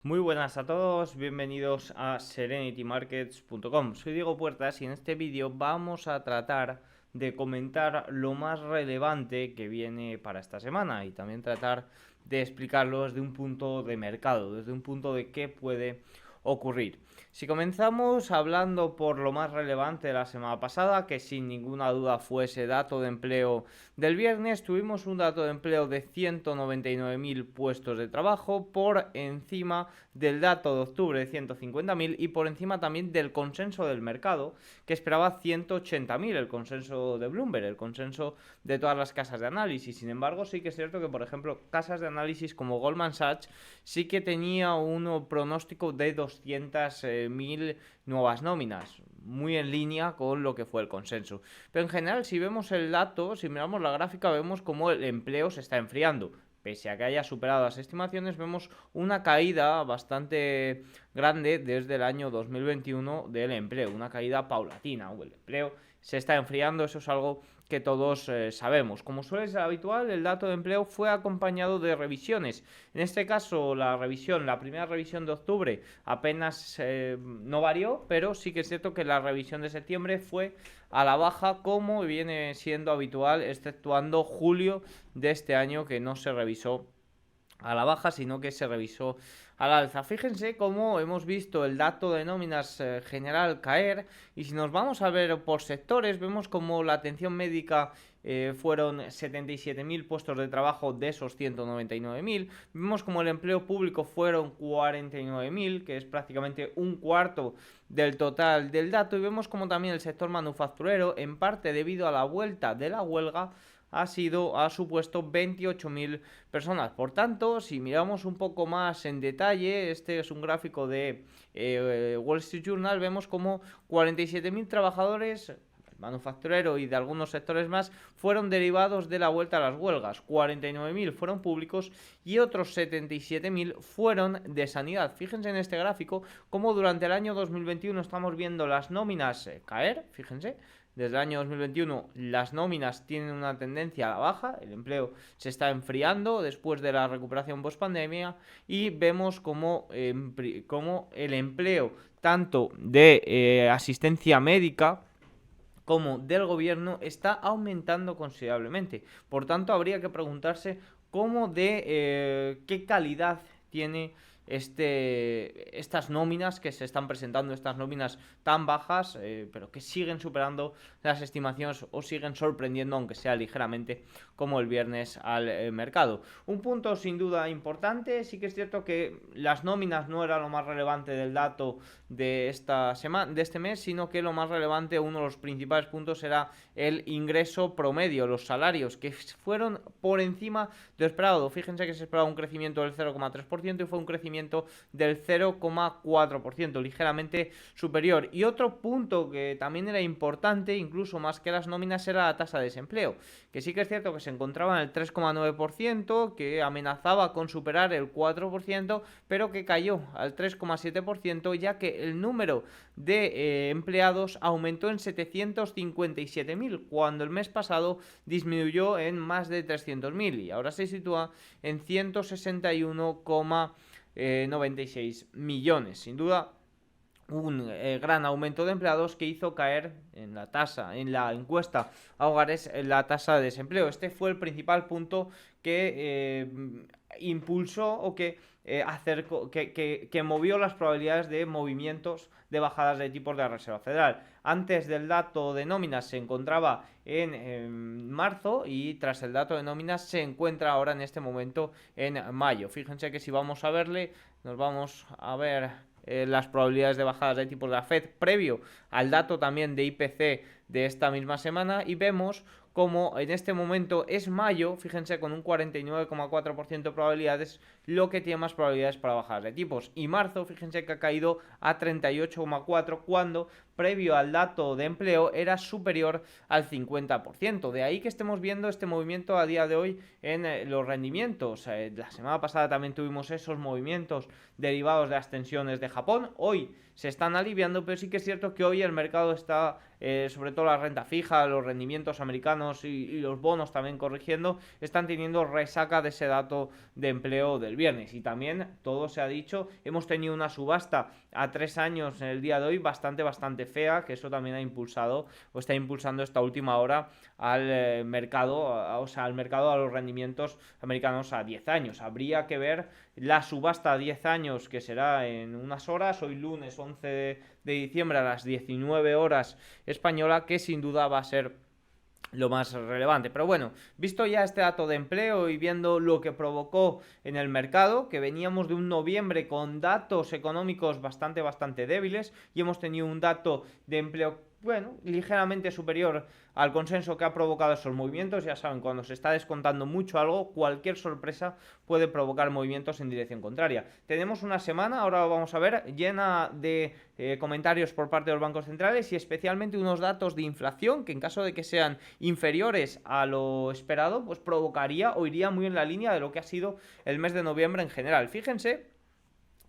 Muy buenas a todos, bienvenidos a serenitymarkets.com. Soy Diego Puertas y en este vídeo vamos a tratar de comentar lo más relevante que viene para esta semana y también tratar de explicarlo desde un punto de mercado, desde un punto de qué puede ocurrir. Si comenzamos hablando por lo más relevante de la semana pasada, que sin ninguna duda fue ese dato de empleo del viernes, tuvimos un dato de empleo de 199.000 puestos de trabajo por encima del dato de octubre de 150.000 y por encima también del consenso del mercado que esperaba 180.000, el consenso de Bloomberg, el consenso de todas las casas de análisis. Sin embargo, sí que es cierto que, por ejemplo, casas de análisis como Goldman Sachs sí que tenía un pronóstico de 200.000 nuevas nóminas, muy en línea con lo que fue el consenso. Pero en general, si vemos el dato, si miramos la gráfica, vemos cómo el empleo se está enfriando. Pese a que haya superado las estimaciones, vemos una caída bastante grande desde el año 2021 del empleo, una caída paulatina. El empleo se está enfriando, eso es algo que todos sabemos. Como suele ser habitual, el dato de empleo fue acompañado de revisiones. En este caso, la primera revisión de octubre apenas no varió, pero sí que es cierto que la revisión de septiembre fue a la baja, como viene siendo habitual, exceptuando julio de este año, que no se revisó a la baja, sino que se revisó al alza. Fíjense cómo hemos visto el dato de nóminas general caer, y si nos vamos a ver por sectores, vemos como la atención médica fueron 77.000 puestos de trabajo de esos 199.000. Vemos como el empleo público fueron 49.000, que es prácticamente un cuarto del total del dato. Y vemos como también el sector manufacturero, en parte debido a la vuelta de la huelga, ha supuesto 28.000 personas. Por tanto, si miramos un poco más en detalle, este es un gráfico de Wall Street Journal, vemos como 47.000 trabajadores manufacturero y de algunos sectores más fueron derivados de la vuelta a las huelgas, 49.000 fueron públicos y otros 77.000 fueron de sanidad. Fíjense en este gráfico como durante el año 2021 estamos viendo las nóminas caer, fíjense. Desde el año 2021 las nóminas tienen una tendencia a la baja, el empleo se está enfriando después de la recuperación post-pandemia y vemos como el empleo tanto de asistencia médica como del gobierno está aumentando considerablemente. Por tanto, habría que preguntarse cómo de qué calidad tiene estas nóminas que se están presentando, estas nóminas tan bajas, pero que siguen superando las estimaciones o siguen sorprendiendo, aunque sea ligeramente, como el viernes al mercado. Un punto sin duda importante, sí que es cierto que las nóminas no era lo más relevante del dato de esta semana, de este mes, sino que lo más relevante, uno de los principales puntos, era el ingreso promedio, los salarios, que fueron por encima de lo esperado. Fíjense que se esperaba un crecimiento del 0,3% y fue un crecimiento del 0,4%, ligeramente superior. Y otro punto que también era importante, incluso más que las nóminas, era la tasa de desempleo, que sí que es cierto que se encontraba en el 3,9%, que amenazaba con superar el 4%, pero que cayó al 3,7%, ya que el número de empleados aumentó en 757.000, cuando el mes pasado disminuyó en más de 300.000 y ahora se sitúa en 161,96 millones. Sin duda, un gran aumento de empleados que hizo caer en la tasa, en la encuesta a hogares, la tasa de desempleo. Este fue el principal punto que impulsó o que acercó, que movió las probabilidades de movimientos de bajadas de tipos de la Reserva Federal. Antes del dato de nóminas se encontraba en marzo y tras el dato de nóminas se encuentra ahora en este momento en mayo. Fíjense que si vamos a verle, nos vamos a ver las probabilidades de bajadas de tipos de la Fed previo al dato también de IPC de esta misma semana y vemos como en este momento es mayo, fíjense, con un 49,4% de probabilidades, lo que tiene más probabilidades para bajar de tipos. Y marzo, fíjense que ha caído a 38,4% cuando previo al dato de empleo era superior al 50%. De ahí que estemos viendo este movimiento a día de hoy en los rendimientos. La semana pasada también tuvimos esos movimientos derivados de las tensiones de Japón. Hoy se están aliviando, pero sí que es cierto que hoy el mercado está sobre todo la renta fija, los rendimientos americanos y los bonos también corrigiendo, están teniendo resaca de ese dato de empleo del viernes. Y también, todo se ha dicho, hemos tenido una subasta a 3 años en el día de hoy bastante fea, que eso también ha impulsado o está impulsando esta última hora al mercado, o sea, al mercado, a los rendimientos americanos a 10 años. Habría que ver la subasta a 10 años, que será en unas horas, hoy lunes 11 de diciembre a las 19 horas española, que sin duda va a ser lo más relevante. Pero bueno, visto ya este dato de empleo y viendo lo que provocó en el mercado, que veníamos de un noviembre con datos económicos bastante débiles y hemos tenido un dato de empleo, bueno, ligeramente superior al consenso que ha provocado esos movimientos. Ya saben, cuando se está descontando mucho algo, cualquier sorpresa puede provocar movimientos en dirección contraria. Tenemos una semana, ahora lo vamos a ver, llena de comentarios por parte de los bancos centrales y especialmente unos datos de inflación que, en caso de que sean inferiores a lo esperado, pues provocaría o iría muy en la línea de lo que ha sido el mes de noviembre en general. Fíjense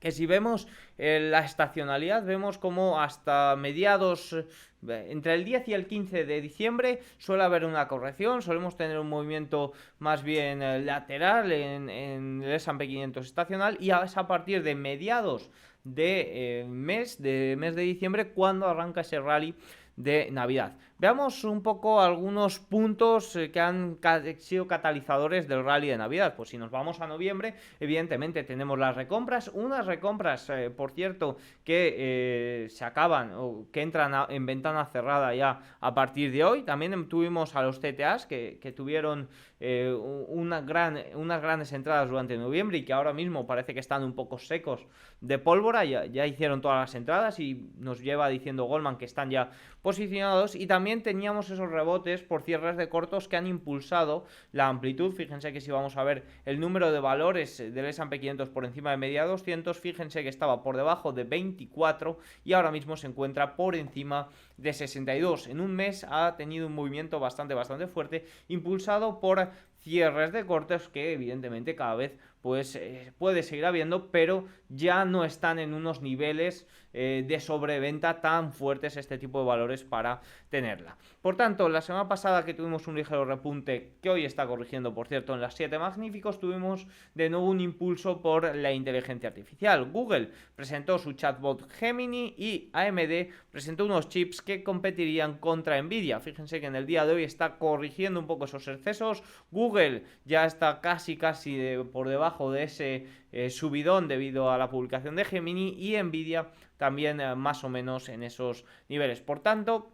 que si vemos la estacionalidad, vemos como hasta mediados, entre el 10 y el 15 de diciembre, suele haber una corrección, solemos tener un movimiento más bien lateral en el S&P 500 estacional, y es a partir de mediados de mes de diciembre cuando arranca ese rally de Navidad. Veamos un poco algunos puntos que han sido catalizadores del rally de Navidad. Pues si nos vamos a noviembre, evidentemente tenemos las recompras, unas recompras, por cierto, que se acaban o que entran en ventana cerrada ya a partir de hoy. También tuvimos a los CTAs que tuvieron unas grandes entradas durante noviembre y que ahora mismo parece que están un poco secos de pólvora. Ya hicieron todas las entradas y nos lleva diciendo Goldman que están ya posicionados. Y también teníamos esos rebotes por cierres de cortos que han impulsado la amplitud. Fíjense que si vamos a ver el número de valores del S&P 500 por encima de media 200, fíjense que estaba por debajo de 24 y ahora mismo se encuentra por encima de 62. En un mes ha tenido un movimiento bastante fuerte, impulsado por cierres de cortes que evidentemente cada vez pues puede seguir habiendo, pero ya no están en unos niveles de sobreventa tan fuertes este tipo de valores para tenerla. Por tanto, la semana pasada que tuvimos un ligero repunte, que hoy está corrigiendo, por cierto, en las 7 magníficos, tuvimos de nuevo un impulso por la inteligencia artificial. Google presentó su chatbot Gemini y AMD presentó unos chips que competirían contra Nvidia. Fíjense que en el día de hoy está corrigiendo un poco esos excesos. Google ya está casi por debajo de ese subidón debido a la publicación de Gemini, y Nvidia también más o menos en esos niveles. Por tanto,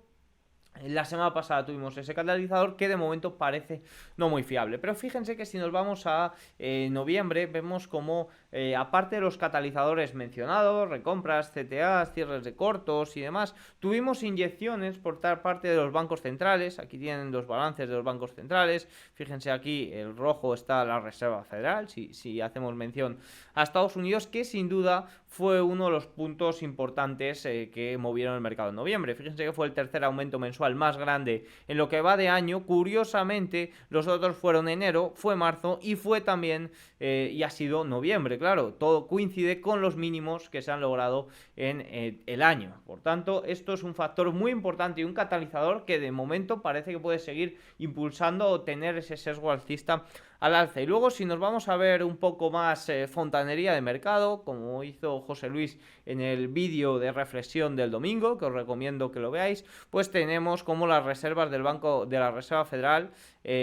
la semana pasada tuvimos ese catalizador que de momento parece no muy fiable. Pero fíjense que si nos vamos a noviembre, vemos como aparte de los catalizadores mencionados, recompras, CTAs, cierres de cortos y demás, tuvimos inyecciones por parte de los bancos centrales. Aquí tienen los balances de los bancos centrales. Fíjense aquí, el rojo está la Reserva Federal, si hacemos mención a Estados Unidos, que sin duda fue uno de los puntos importantes que movieron el mercado en noviembre. Fíjense que fue el tercer aumento mensual más grande en lo que va de año. Curiosamente, los otros fueron enero, fue marzo y fue también y ha sido noviembre. Claro, todo coincide con los mínimos que se han logrado en el año. Por tanto, esto es un factor muy importante y un catalizador que de momento parece que puede seguir impulsando o tener ese sesgo alcista al alza. Y luego, si nos vamos a ver un poco más fontanería de mercado, como hizo José Luis en el vídeo de reflexión del domingo, que os recomiendo que lo veáis, pues tenemos como las reservas del Banco de la Reserva Federal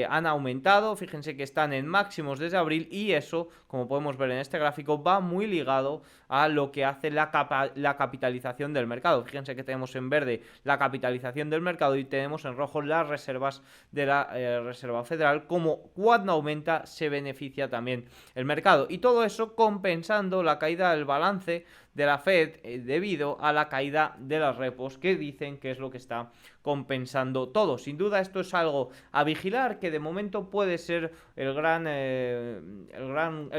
han aumentado. Fíjense que están en máximos desde abril, y eso, como podemos ver en este gráfico, va muy ligado a lo que hace la capitalización del mercado. Fíjense que tenemos en verde la capitalización del mercado y tenemos en rojo las reservas de la Reserva Federal, como cuando aumenta se beneficia también el mercado, y todo eso compensando la caída del balance de la Fed debido a la caída de las repos, que dicen que es lo que está compensando todo. Sin duda esto es algo a vigilar, que de momento puede ser el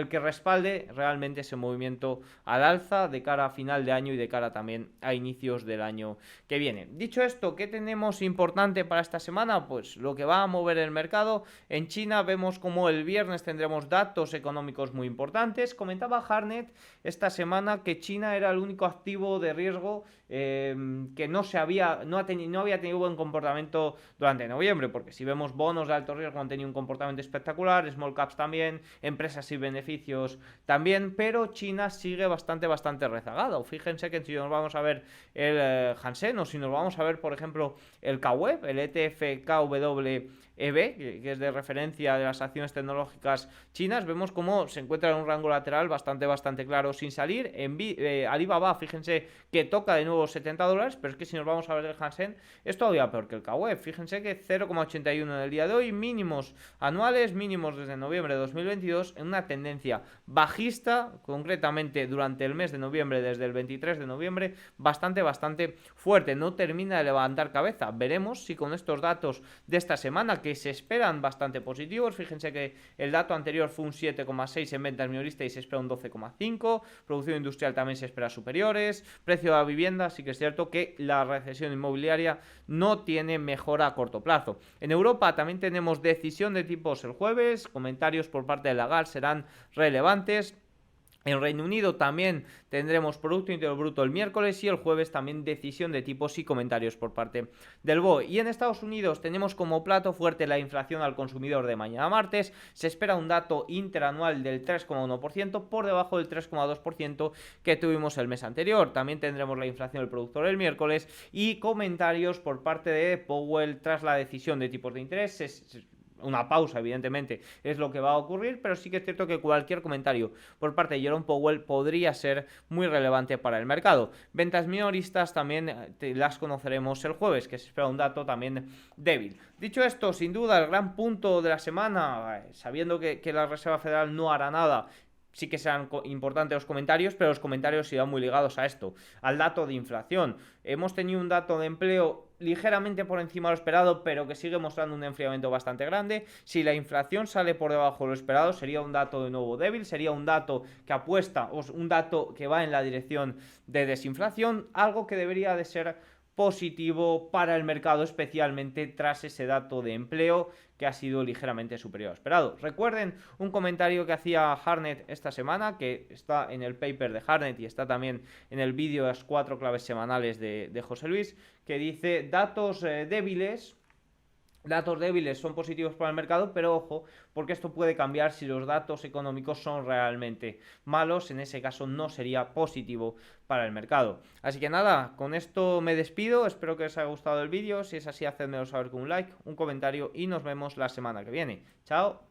que respalde realmente ese movimiento al alza de cara a final de año y de cara también a inicios del año que viene. Dicho esto, ¿qué tenemos importante para esta semana? Pues lo que va a mover el mercado. En China vemos como el viernes tendremos datos económicos muy importantes. Comentaba Hartnett esta semana que China China era el único activo de riesgo que no había tenido buen comportamiento durante noviembre, porque si vemos bonos de alto riesgo han tenido un comportamiento espectacular, small caps también, empresas y beneficios también, pero China sigue bastante rezagada. Fíjense que si nos vamos a ver el Hansen o si nos vamos a ver, por ejemplo, el KWEB, el ETF KW que es de referencia de las acciones tecnológicas chinas, vemos cómo se encuentra en un rango lateral bastante claro sin salir. Alibaba, fíjense que toca de nuevo $70, pero es que si nos vamos a ver el Hansen es todavía peor que el KWEB. Fíjense que 0,81 en el día de hoy, mínimos anuales, mínimos desde noviembre de 2022, en una tendencia bajista, concretamente durante el mes de noviembre, desde el 23 de noviembre, bastante fuerte. No termina de levantar cabeza. Veremos si con estos datos de esta semana, que se esperan bastante positivos, fíjense que el dato anterior fue un 7,6 en ventas minoristas y se espera un 12,5, producción industrial también se espera superiores, precio de la vivienda, sí que es cierto que la recesión inmobiliaria no tiene mejora a corto plazo. En Europa también tenemos decisión de tipos el jueves, comentarios por parte de Lagarde serán relevantes. En Reino Unido también tendremos Producto Interior Bruto el miércoles y el jueves también decisión de tipos y comentarios por parte del BOE. Y en Estados Unidos tenemos como plato fuerte la inflación al consumidor de mañana martes. Se espera un dato interanual del 3,1% por debajo del 3,2% que tuvimos el mes anterior. También tendremos la inflación del productor el miércoles y comentarios por parte de Powell tras la decisión de tipos de interés. Una pausa, evidentemente, es lo que va a ocurrir, pero sí que es cierto que cualquier comentario por parte de Jerome Powell podría ser muy relevante para el mercado. Ventas minoristas también las conoceremos el jueves, que se espera un dato también débil. Dicho esto, sin duda, el gran punto de la semana, sabiendo que la Reserva Federal no hará nada, sí que serán importantes los comentarios, pero los comentarios irán muy ligados a esto, al dato de inflación. Hemos tenido un dato de empleo ligeramente por encima de lo esperado, pero que sigue mostrando un enfriamiento bastante grande. Si la inflación sale por debajo de lo esperado, sería un dato de nuevo débil, sería un dato que apuesta, o un dato que va en la dirección de desinflación, algo que debería de ser positivo para el mercado, especialmente tras ese dato de empleo que ha sido ligeramente superior a lo esperado. Recuerden un comentario que hacía Harnett esta semana, que está en el paper de Harnett y está también en el vídeo de las 4 claves semanales de José Luis, que dice datos débiles. Datos débiles son positivos para el mercado, pero ojo, porque esto puede cambiar si los datos económicos son realmente malos. En ese caso no sería positivo para el mercado. Así que nada, con esto me despido. Espero que os haya gustado el vídeo. Si es así, hacedmelo saber con un like, un comentario y nos vemos la semana que viene. Chao.